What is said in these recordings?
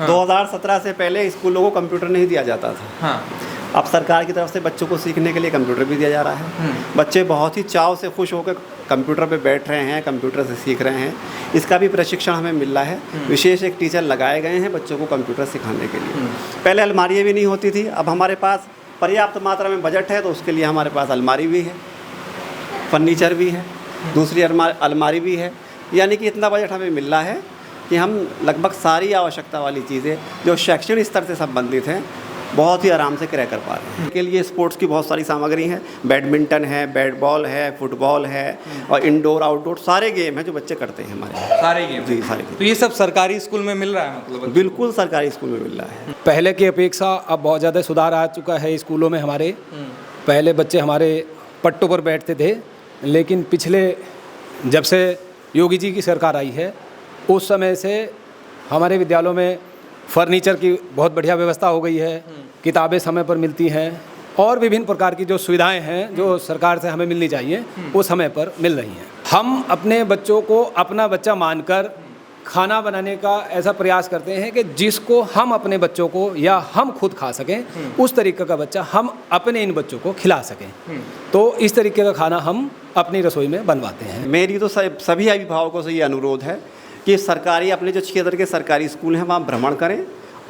2017 से पहले स्कूलों को कंप्यूटर नहीं दिया जाता था। हाँ। अब सरकार की तरफ से बच्चों को सीखने के लिए कंप्यूटर भी दिया जा रहा है। बच्चे बहुत ही चाव से खुश होकर कंप्यूटर पे बैठ रहे हैं, कंप्यूटर से सीख रहे हैं। इसका भी प्रशिक्षण हमें मिल रहा है। विशेष एक टीचर लगाए गए हैं बच्चों को कंप्यूटर सिखाने के लिए। पहले अलमारियाँ भी नहीं होती थी, अब हमारे पास पर्याप्त मात्रा में बजट है तो उसके लिए हमारे पास अलमारी भी है, फर्नीचर भी है, दूसरी अलमारी भी है। यानी कि इतना बजट हमें मिल रहा है कि हम लगभग सारी आवश्यकता वाली चीज़ें जो शैक्षणिक स्तर से संबंधित हैं बहुत ही आराम से क्रय कर पा रहे हैं। इसके लिए स्पोर्ट्स की बहुत सारी सामग्री है, बैडमिंटन है, बैट बॉल है, फुटबॉल है और इंडोर आउटडोर सारे गेम हैं जो बच्चे करते हैं हमारे। सारे गेम? जी, सारे गेम। तो ये सब सरकारी स्कूल में मिल रहा है मतलब? बिल्कुल सरकारी स्कूल में मिल रहा है। पहले की अपेक्षा अब बहुत ज़्यादा सुधार आ चुका है स्कूलों में हमारे। पहले बच्चे हमारे पट्टों पर बैठते थे, लेकिन पिछले जब से योगी जी की सरकार आई है उस समय से हमारे विद्यालयों में फर्नीचर की बहुत बढ़िया व्यवस्था हो गई है, किताबें समय पर मिलती हैं और विभिन्न प्रकार की जो सुविधाएं हैं जो सरकार से हमें मिलनी चाहिए वो समय पर मिल रही हैं। हम अपने बच्चों को अपना बच्चा मानकर खाना बनाने का ऐसा प्रयास करते हैं कि जिसको हम अपने बच्चों को या हम खुद खा सकें उस तरीके का बच्चा हम अपने इन बच्चों को खिला सकें। तो इस तरीके का खाना हम अपनी रसोई में बनवाते हैं। मेरी तो सभी अभिभावकों से ये अनुरोध है कि सरकारी अपने जो क्षेत्र के सरकारी स्कूल हैं वहाँ भ्रमण करें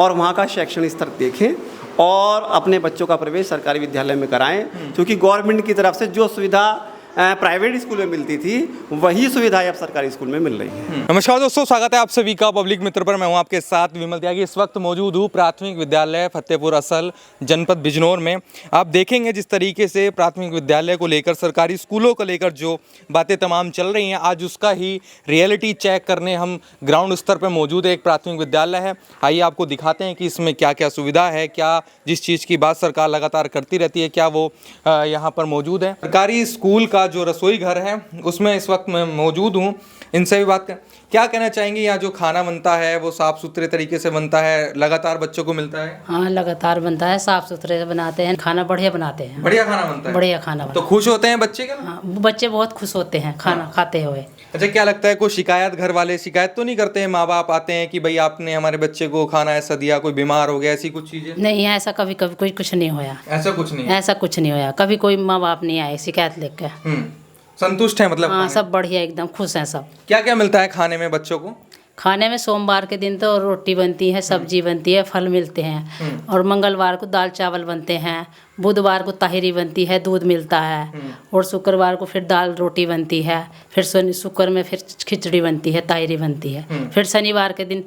और वहाँ का शैक्षणिक स्तर देखें और अपने बच्चों का प्रवेश सरकारी विद्यालय में कराएं, क्योंकि गवर्नमेंट की तरफ से जो सुविधा प्राइवेट स्कूल में मिलती थी वही सुविधाएं अब सरकारी स्कूल में मिल रही हैं। नमस्कार दोस्तों, स्वागत है आप सभी का पब्लिक मित्र पर। मैं हूं आपके साथ विमल त्यागी। इस वक्त मौजूद हूं प्राथमिक विद्यालय फतेहपुर असल जनपद बिजनौर में। आप देखेंगे जिस तरीके से प्राथमिक विद्यालय को लेकर, सरकारी स्कूलों को लेकर जो बातें तमाम चल रही हैं, आज उसका ही रियलिटी चेक करने हम ग्राउंड स्तर पर मौजूद है। एक प्राथमिक विद्यालय है, आइए आपको दिखाते हैं कि इसमें क्या क्या सुविधा है, क्या जिस चीज़ की बात सरकार लगातार करती रहती है क्या वो यहाँ पर मौजूद है। सरकारी स्कूल का जो रसोई घर है उसमें इस वक्त मैं मौजूद हूँ। इनसे भी बात कर, क्या कहना चाहेंगे? यहाँ जो खाना बनता है वो साफ़ सुथरे तरीके से बनता है, लगातार बच्चों को मिलता है? हाँ, लगातार बनता है, साफ़ सुथरे से बनाते हैं, खाना बढ़िया बनाते हैं। बढ़िया खाना बनता है? बढ़िया खाना बनता है। तो खुश होते हैं बच्चे क्या? हाँ, बच्चे बहुत खुश होते हैं खाना खाते हुए। अच्छा, क्या लगता है कोई शिकायत, घर वाले शिकायत तो नहीं करते हैं? माँ बाप आते हैं कि भाई आपने हमारे बच्चे को खाना ऐसा दिया, कोई बीमार हो गया, ऐसी कुछ चीज़ें? नहीं, ऐसा कभी कभी कोई कुछ नहीं होया। ऐसा कुछ नहीं? ऐसा कुछ नहीं होया, कभी कोई माँ बाप नहीं आए शिकायत लेकर। संतुष्ट है मतलब? हाँ, सब बढ़िया, एकदम खुश हैं सब। क्या क्या मिलता है खाने में बच्चों को? खाने में सोमवार के दिन तो रोटी बनती है, सब्जी बनती है, फल मिलते हैं और मंगलवार को दाल चावल बनते हैं, बुधवार को ताहिरी बनती है, दूध मिलता है और शुक्रवार को फिर दाल रोटी बनती है, फिर शुक्र में फिर खिचड़ी बनती है, ताहिरी बनती है, फिर शनिवार के दिन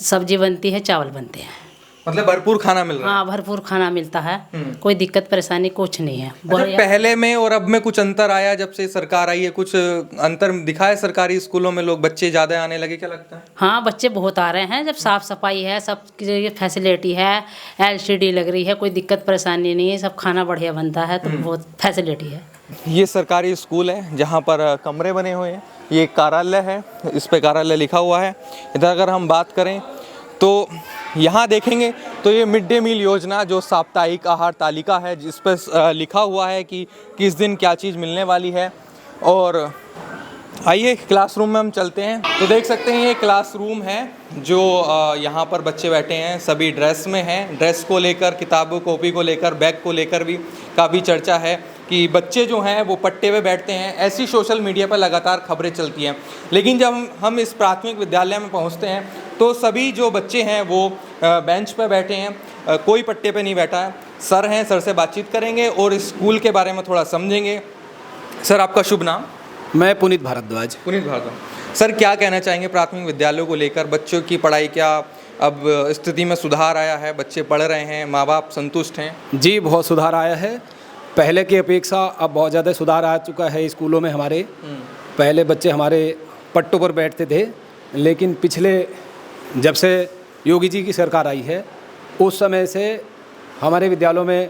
सब्जी बनती है, चावल बनते हैं। मतलब भरपूर खाना मिल रहा है? हाँ, भरपूर खाना मिलता है, कोई दिक्कत परेशानी कुछ नहीं है। अच्छा, पहले में और अब में कुछ अंतर आया जब से सरकार आई है? कुछ अंतर दिखा है सरकारी स्कूलों में? लोग बच्चे ज़्यादा आने लगे क्या लगता है? हाँ, बच्चे बहुत आ रहे हैं, जब साफ़ सफाई है, सब की फैसिलिटी है, LCD लग रही है, कोई दिक्कत परेशानी नहीं है, सब खाना बढ़िया बनता है, तो बहुत फैसिलिटी है। ये सरकारी स्कूल है जहाँ पर कमरे बने हुए हैं। ये एक कार्यालय है, इस पर कार्यालय लिखा हुआ है। इधर अगर हम बात करें तो यहाँ देखेंगे तो ये मिड डे मील योजना जो साप्ताहिक आहार तालिका है जिस पर लिखा हुआ है कि किस दिन क्या चीज़ मिलने वाली है। और आइए क्लासरूम में हम चलते हैं तो देख सकते हैं ये क्लासरूम है जो यहाँ पर बच्चे बैठे हैं, सभी ड्रेस में हैं। ड्रेस को लेकर, किताबों कॉपी को लेकर, बैग को लेकर भी काफ़ी चर्चा है कि बच्चे जो हैं वो पट्टे पे बैठते हैं। ऐसी सोशल मीडिया पर लगातार खबरें चलती हैं, लेकिन जब हम इस प्राथमिक विद्यालय में पहुँचते हैं तो सभी जो बच्चे हैं वो बेंच पर बैठे हैं, कोई पट्टे पे नहीं बैठा है। सर हैं, सर से बातचीत करेंगे और इस स्कूल के बारे में थोड़ा समझेंगे। सर, आपका शुभ नाम? मैं पुनीत भारद्वाज। पुनीत भारद्वाज। सर, क्या कहना चाहेंगे प्राथमिक विद्यालयों को लेकर? बच्चों की पढ़ाई क्या अब स्थिति में सुधार आया है? बच्चे पढ़ रहे हैं, माँ बाप संतुष्ट हैं? जी, बहुत सुधार आया है। पहले की अपेक्षा अब बहुत ज़्यादा सुधार आ चुका है स्कूलों में हमारे। पहले बच्चे हमारे पट्टों पर बैठते थे, लेकिन पिछले जब से योगी जी की सरकार आई है उस समय से हमारे विद्यालयों में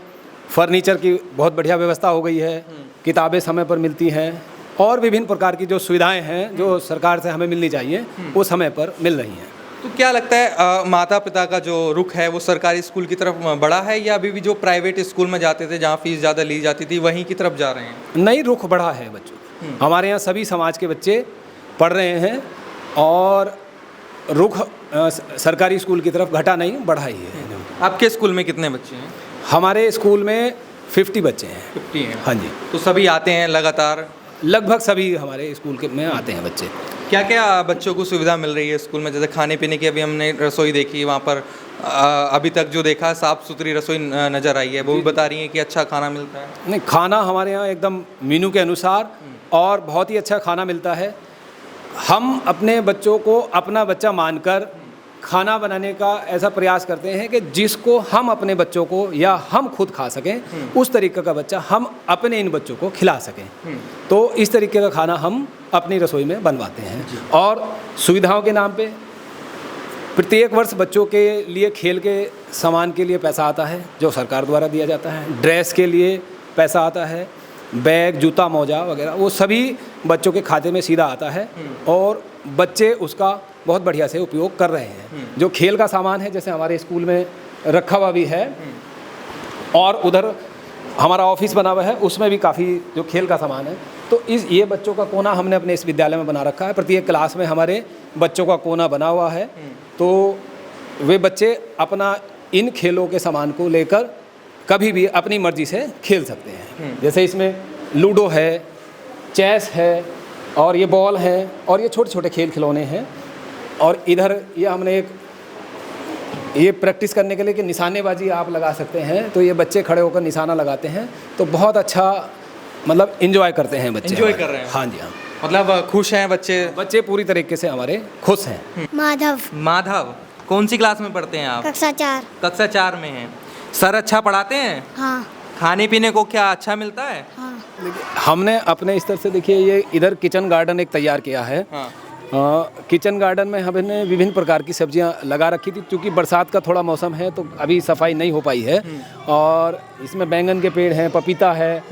फर्नीचर की बहुत बढ़िया व्यवस्था हो गई है, किताबें समय पर मिलती हैं और विभिन्न प्रकार की जो सुविधाएं हैं जो सरकार से हमें मिलनी चाहिए वो समय पर मिल रही हैं। तो क्या लगता है माता पिता का जो रुख है वो सरकारी स्कूल की तरफ बढ़ा है या अभी भी जो प्राइवेट स्कूल में जाते थे जहाँ फीस ज़्यादा ली जाती थी वहीं की तरफ जा रहे हैं? नहीं, रुख बढ़ा है बच्चों। हमारे यहाँ सभी समाज के बच्चे पढ़ रहे हैं और रुख सरकारी स्कूल की तरफ घटा नहीं, बढ़ा ही है। आपके स्कूल में कितने बच्चे हैं? हमारे स्कूल में 50 बच्चे हैं। 50 हैं। हाँ जी, तो सभी आते हैं लगातार? लगभग सभी हमारे स्कूल के में आते हैं बच्चे। क्या क्या बच्चों को सुविधा मिल रही है स्कूल में? जैसे खाने पीने की, अभी हमने रसोई देखी वहाँ पर, अभी तक जो देखा साफ़ सुथरी रसोई नज़र आई है, वो भी बता रही है कि अच्छा खाना मिलता है। नहीं, खाना हमारे यहाँ एकदम मेनू के अनुसार और बहुत ही अच्छा खाना मिलता है। हम अपने बच्चों को अपना बच्चा मानकर खाना बनाने का ऐसा प्रयास करते हैं कि जिसको हम अपने बच्चों को या हम खुद खा सकें, उस तरीके का बच्चा हम अपने इन बच्चों को खिला सकें। तो इस तरीके का खाना हम अपनी रसोई में बनवाते हैं। और सुविधाओं के नाम पे प्रत्येक वर्ष बच्चों के लिए खेल के सामान के लिए पैसा आता है, जो सरकार द्वारा दिया जाता है। ड्रेस के लिए पैसा आता है, बैग, जूता, मोजा वगैरह वो सभी बच्चों के खाते में सीधा आता है और बच्चे उसका बहुत बढ़िया से उपयोग कर रहे हैं। जो खेल का सामान है, जैसे हमारे स्कूल में रखा हुआ भी है और उधर हमारा ऑफिस बना हुआ है, उसमें भी काफ़ी जो खेल का सामान है। तो ये बच्चों का कोना हमने अपने इस विद्यालय में बना रखा है। प्रत्येक क्लास में हमारे बच्चों का कोना बना हुआ है, तो वे बच्चे अपना इन खेलों के सामान को लेकर कभी भी अपनी मर्जी से खेल सकते हैं। जैसे इसमें लूडो है, चेस है और ये बॉल है और ये छोटे छोटे खेल खिलौने हैं। और इधर ये हमने ये प्रैक्टिस करने के लिए कि निशानेबाजी आप लगा सकते हैं, तो ये बच्चे खड़े होकर निशाना लगाते हैं, तो बहुत अच्छा मतलब एंजॉय करते हैं बच्चे। एंजॉय कर रहे हैं? हाँ जी, हाँ। मतलब खुश हैं बच्चे? बच्चे पूरी तरीके से हमारे खुश हैं। माधव, माधव, कौन सी क्लास में पढ़ते हैं आप? कक्षा 4। कक्षा 4 में हैं। सर अच्छा पढ़ाते हैं? हाँ खाने पीने को क्या अच्छा मिलता है? हाँ। हमने अपने स्तर से देखिए ये इधर किचन गार्डन एक तैयार किया है। हाँ। किचन गार्डन में हमने विभिन्न प्रकार की सब्जियां लगा रखी थी, क्योंकि बरसात का थोड़ा मौसम है तो अभी सफाई नहीं हो पाई है। और इसमें बैंगन के पेड़ हैं, पपीता है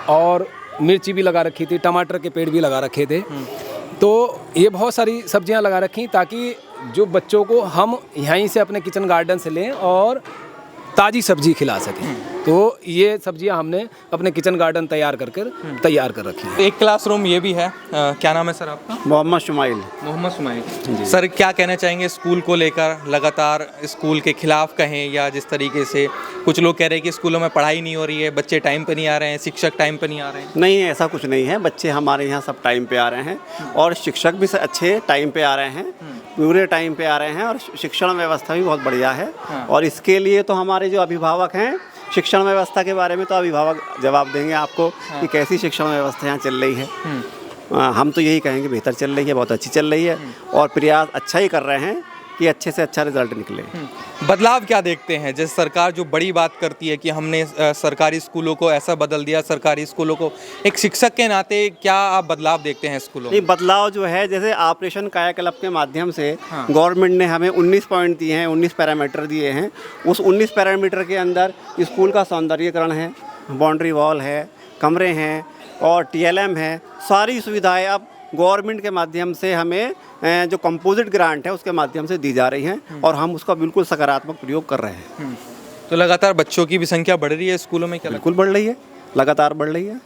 और मिर्ची भी लगा रखी थी, टमाटर के पेड़ भी लगा रखे थे। तो ये बहुत सारी सब्जियां लगा रखी ताकि जो बच्चों को हम यहीं से अपने किचन गार्डन से लें और ताज़ी सब्जी खिला सकें। तो ये सब्जियां हमने अपने किचन गार्डन तैयार कर रखी हैं। एक क्लासरूम ये भी है। क्या नाम है सर आपका? मोहम्मद शुमाइल। मोहम्मद सुमाइल। सर क्या कहना चाहेंगे स्कूल को लेकर? लगातार स्कूल के खिलाफ कहें या जिस तरीके से कुछ लोग कह रहे हैं कि स्कूलों में पढ़ाई नहीं हो रही है, बच्चे टाइम पे नहीं आ रहे हैं, शिक्षक टाइम पे नहीं आ रहे हैं। नहीं, ऐसा कुछ नहीं है। बच्चे हमारे यहाँ सब टाइम पे आ रहे हैं और शिक्षक भी अच्छे टाइम पे आ रहे हैं, पूरे टाइम पे आ रहे हैं और शिक्षण व्यवस्था भी बहुत बढ़िया है। और इसके लिए तो हमारे जो अभिभावक हैं, शिक्षण व्यवस्था के बारे में तो अभिभावक जवाब देंगे आपको कि कैसी शिक्षण व्यवस्था यहाँ चल रही है। हम तो यही कहेंगे बेहतर चल रही है, बहुत अच्छी चल रही है और प्रयास अच्छा ही कर रहे हैं कि अच्छे से अच्छा रिजल्ट निकले। बदलाव क्या देखते हैं? जैसे सरकार जो बड़ी बात करती है कि हमने सरकारी स्कूलों को ऐसा बदल दिया, सरकारी स्कूलों को, एक शिक्षक के नाते क्या आप बदलाव देखते हैं स्कूलों में? नहीं, बदलाव जो है, जैसे ऑपरेशन कायाकल्प के माध्यम से गवर्नमेंट ने हमें 19 पॉइंट दिए हैं, 19 पैरामीटर दिए हैं। उस 19 पैरामीटर के अंदर स्कूल का सौंदर्यीकरण है, बाउंड्री वॉल है, कमरे हैं और TLM है, सारी सुविधाएं अब गवर्नमेंट के माध्यम से हमें जो कंपोजिट ग्रांट है उसके माध्यम से दी जा रही हैं और हम उसका बिल्कुल सकारात्मक प्रयोग कर रहे हैं। तो लगातार बच्चों की भी संख्या बढ़ रही है स्कूलों में? क्या बिल्कुल बढ़ रही है, लगातार बढ़ रही है।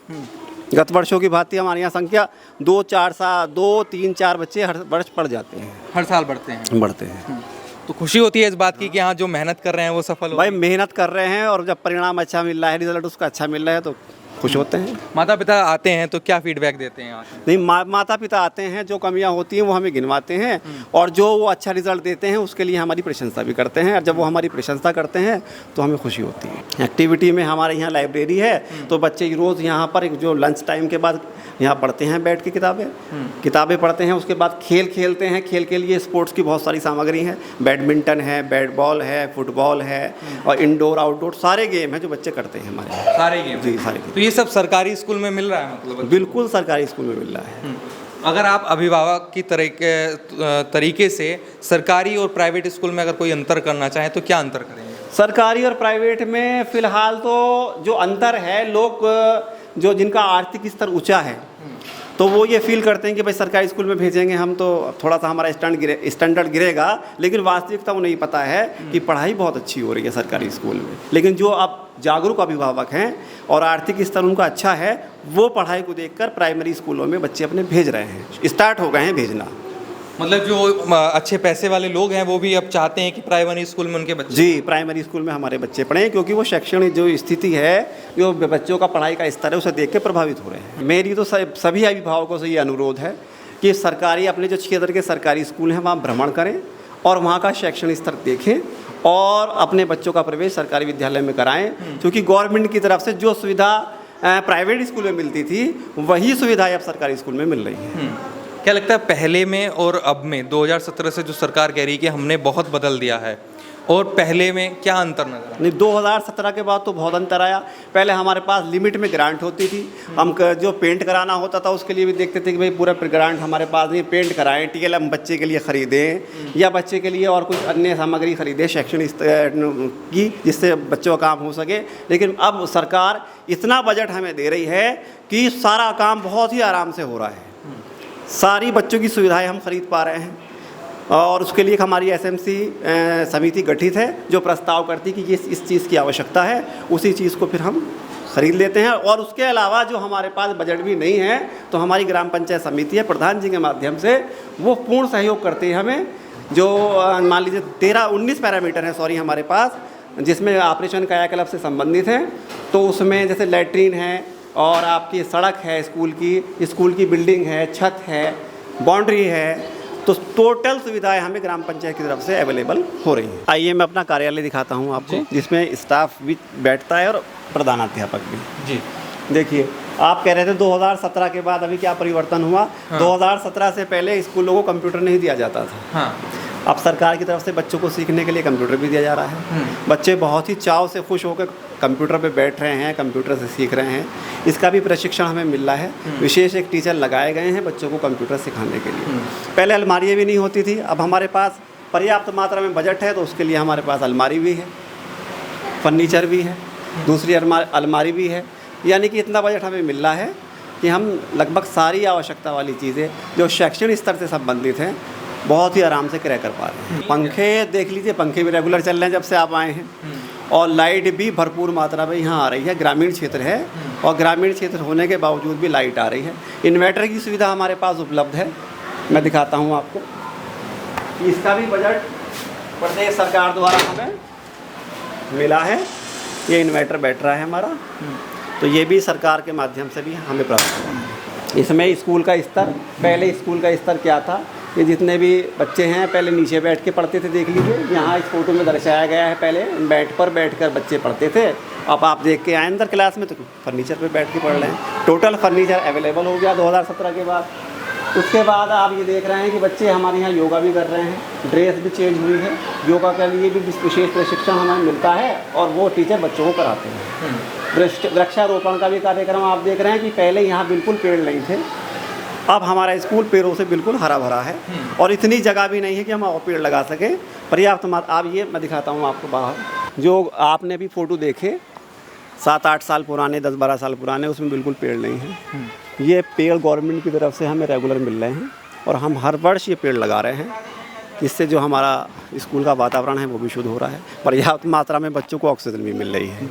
गत वर्षों की भांति हमारे यहाँ संख्या 2-3-4 बच्चे हर वर्ष बढ़ जाते हैं। हर साल बढ़ते हैं? तो खुशी होती है इस बात की कि हाँ जो मेहनत कर रहे हैं वो सफल हो? भाई मेहनत कर रहे हैं और जब परिणाम अच्छा मिल रहा है, रिजल्ट उसका अच्छा मिल रहा है तो खुश होते हैं। माता पिता आते हैं तो क्या फीडबैक देते हैं? नहीं, माता पिता आते हैं, जो कमियां होती हैं वो हमें गिनवाते हैं और जो वो अच्छा रिजल्ट देते हैं उसके लिए हमारी प्रशंसा भी करते हैं। और जब वो हमारी प्रशंसा करते हैं तो हमें खुशी होती है। एक्टिविटी में हमारे यहाँ लाइब्रेरी है, तो बच्चे रोज़ यहाँ पर जो लंच टाइम के बाद यहाँ पढ़ते हैं, बैठ के किताबें पढ़ते हैं। उसके बाद खेल खेलते हैं। खेल के लिए स्पोर्ट्स की बहुत सारी सामग्री है, बैडमिंटन है, बैट बॉल है, फुटबॉल है और इंडोर आउटडोर सारे गेम हैं जो बच्चे करते हैं हमारे यहाँ। सारे गेम? जी, सारे गेम। तो ये सब सरकारी स्कूल में मिल रहा है? मतलब बिल्कुल सरकारी स्कूल में मिल रहा है। अगर आप अभिभावक की तरीके से सरकारी और प्राइवेट स्कूल में अगर कोई अंतर करना चाहें तो क्या अंतर करेंगे? सरकारी और प्राइवेट में फ़िलहाल तो जो अंतर है, लोग जो जिनका आर्थिक स्तर ऊंचा है तो वो ये फील करते हैं कि भाई सरकारी स्कूल में भेजेंगे हम तो थोड़ा सा हमारा स्टैंडर्ड गिरेगा, लेकिन वास्तविकता उन्हें नहीं पता है कि पढ़ाई बहुत अच्छी हो रही है सरकारी स्कूल में। लेकिन जो अब जागरूक अभिभावक हैं और आर्थिक स्तर उनका अच्छा है, वो पढ़ाई को देखकर प्राइमरी स्कूलों में बच्चे अपने भेज रहे हैं, स्टार्ट हो गए हैं भेजना। मतलब जो अच्छे पैसे वाले लोग हैं वो भी अब चाहते हैं कि प्राइमरी स्कूल में उनके बच्चे जी प्राइमरी स्कूल में हमारे बच्चे पढ़ें, क्योंकि वो शैक्षणिक जो स्थिति है, जो बच्चों का पढ़ाई का स्तर है, उसे देख के प्रभावित हो रहे हैं। मेरी तो सभी अभिभावकों से ये अनुरोध है कि सरकारी अपने जो क्षेत्र के सरकारी स्कूल हैं वहाँ भ्रमण करें और वहाँ का शैक्षणिक स्तर देखें और अपने बच्चों का प्रवेश सरकारी विद्यालय में कराएं, क्योंकि गवर्नमेंट की तरफ से जो सुविधा प्राइवेट स्कूल में मिलती थी वही सुविधाएं अब सरकारी स्कूल में मिल रही हैं। क्या लगता है पहले में और अब में 2017 से जो सरकार कह रही है कि हमने बहुत बदल दिया है, और पहले में क्या अंतर नजर? नहीं, 2017 के बाद तो बहुत अंतर आया। पहले हमारे पास लिमिट में ग्रांट होती थी, हम जो पेंट कराना होता था उसके लिए भी देखते थे कि भाई पूरा ग्रांट हमारे पास नहीं, पेंट कराएं, टीएल हम बच्चे के लिए ख़रीदें या बच्चे के लिए और कुछ अन्य सामग्री खरीदें शैक्षणिक की, जिससे बच्चों का काम हो सके। लेकिन अब सरकार इतना बजट हमें दे रही है कि सारा काम बहुत ही आराम से हो रहा है, सारी बच्चों की सुविधाएँ हम खरीद पा रहे हैं और उसके लिए हमारी एसएमसी समिति गठित है जो प्रस्ताव करती है कि ये इस चीज़ की आवश्यकता है, उसी चीज़ को फिर हम खरीद लेते हैं। और उसके अलावा जो हमारे पास बजट भी नहीं है तो हमारी ग्राम पंचायत समिति है, प्रधान जी के माध्यम से वो पूर्ण सहयोग करती है हमें। जो मान लीजिए 19 पैरामीटर हैं हमारे पास, जिसमें ऑपरेशन कायाकल्प से संबंधित हैं, तो उसमें जैसे लैट्रीन है और आपकी सड़क है, स्कूल की बिल्डिंग है, छत है, बाउंड्री है, तो टोटल सुविधाएं हमें ग्राम पंचायत की तरफ से अवेलेबल हो रही हैं। आइए मैं अपना कार्यालय दिखाता हूं आपको, जिसमें स्टाफ भी बैठता है और प्रधानाध्यापक भी। जी देखिए, आप कह रहे थे 2017 के बाद अभी क्या परिवर्तन हुआ। हाँ। 2017 से पहले स्कूलों को कंप्यूटर नहीं दिया जाता था। हाँ। अब सरकार की तरफ से बच्चों को सीखने के लिए कंप्यूटर भी दिया जा रहा है। बच्चे बहुत ही चाव से खुश होकर कंप्यूटर पे बैठ रहे हैं, कंप्यूटर से सीख रहे हैं। इसका भी प्रशिक्षण हमें मिल रहा है। विशेष एक टीचर लगाए गए हैं बच्चों को कंप्यूटर सिखाने के लिए। पहले अलमारियाँ भी नहीं होती थी, अब हमारे पास पर्याप्त मात्रा में बजट है तो उसके लिए हमारे पास अलमारी भी है, फर्नीचर भी है, दूसरी अलमारी भी है। यानी कि इतना बजट हमें मिल रहा है कि हम लगभग सारी आवश्यकता वाली चीज़ें जो शैक्षणिक स्तर से संबंधित हैं बहुत ही आराम से क्रय कर पा रहे हैं। पंखे देख लीजिए, पंखे भी रेगुलर चल रहे हैं जब से आप आए हैं, और लाइट भी भरपूर मात्रा में यहाँ आ रही है। ग्रामीण क्षेत्र है और ग्रामीण क्षेत्र होने के बावजूद भी लाइट आ रही है। इन्वर्टर की सुविधा हमारे पास उपलब्ध है, मैं दिखाता हूँ आपको। इसका भी बजट प्रदेश सरकार द्वारा हमें मिला है। ये इन्वर्टर बैठ रहा है हमारा, तो ये भी सरकार के माध्यम से भी हमें प्राप्त हुआ। इसमें स्कूल का स्तर, पहले स्कूल का स्तर क्या था, ये जितने भी बच्चे हैं पहले नीचे बैठ के पढ़ते थे, देख लीजिए यहाँ इस फोटो में दर्शाया गया है। पहले बेड पर बैठकर बच्चे पढ़ते थे, अब आप देख के आए अंदर क्लास में तो फर्नीचर पे बैठ के पढ़ रहे हैं। टोटल फर्नीचर अवेलेबल हो गया 2017 के बाद। उसके बाद आप ये देख रहे हैं कि बच्चे हमारे यहाँ योगा भी कर रहे हैं, ड्रेस भी चेंज हुई है, योगा के लिए भी विशेष प्रशिक्षण हमें मिलता है और वो टीचर बच्चों को कराते हैं। वृक्षारोपण का भी कार्यक्रम आप देख रहे हैं कि पहले यहाँ बिल्कुल पेड़ नहीं थे, अब हमारा स्कूल पेड़ों से बिल्कुल हरा भरा है और इतनी जगह भी नहीं है कि हम और पेड़ लगा सकें, पर्याप्त मात्रा। आप ये मैं दिखाता हूँ आपको बाहर, जो आपने भी फ़ोटो देखे 7-8 साल पुराने, 10-12 साल पुराने, उसमें बिल्कुल पेड़ नहीं है। ये पेड़ गवर्नमेंट की तरफ से हमें रेगुलर मिल रहे हैं और हम हर वर्ष ये पेड़ लगा रहे हैं, जिससे जो हमारा स्कूल का वातावरण है वो भी शुद्ध हो रहा है। पर्याप्त मात्रा में बच्चों को ऑक्सीजन भी मिल रही है।